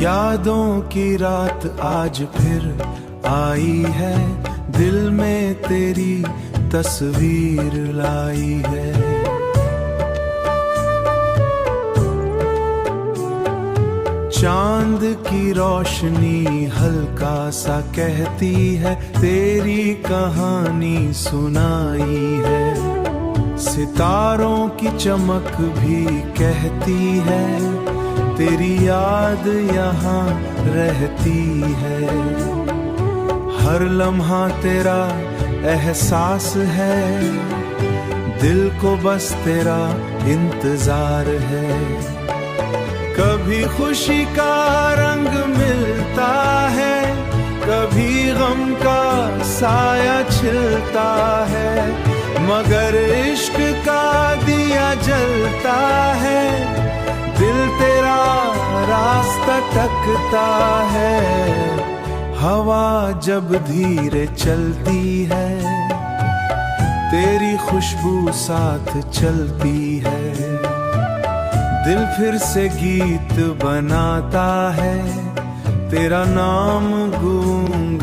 यादों की रात आज फिर आई है, दिल में तेरी तस्वीर लाई है। चांद की रोशनी हल्का सा कहती है, तेरी कहानी सुनाई है। सितारों की चमक भी कहती है, तेरी याद यहाँ रहती है। हर लम्हा तेरा एहसास है, दिल को बस तेरा इंतजार है। कभी खुशी का रंग मिलता है, कभी गम का साया छिलता है, मगर इश्क का दिया जलता है, दिल तेरा रास्ता तकता है। हवा जब धीरे चलती है, तेरी खुशबू साथ चलती है। दिल फिर से गीत बनाता है, तेरा नाम गूंग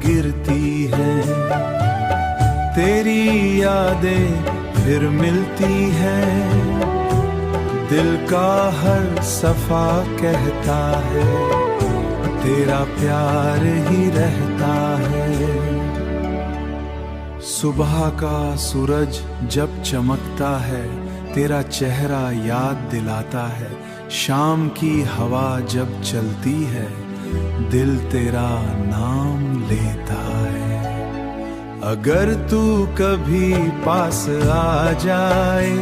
गिरती है। तेरी यादें फिर मिलती हैं, दिल का हर सफा कहता है, तेरा प्यार ही रहता है। सुबह का सूरज जब चमकता है, तेरा चेहरा याद दिलाता है। शाम की हवा जब चलती है, दिल तेरा नाम लेता है। अगर तू कभी पास आ जाए,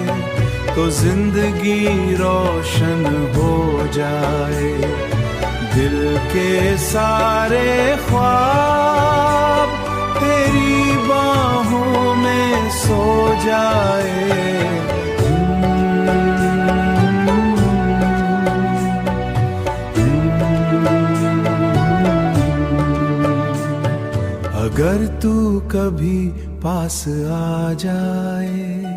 तो जिंदगी रोशन हो जाए। दिल के सारे ख्वाब तेरी बाहों में सो जाए। अगर तू कभी पास आ जाए।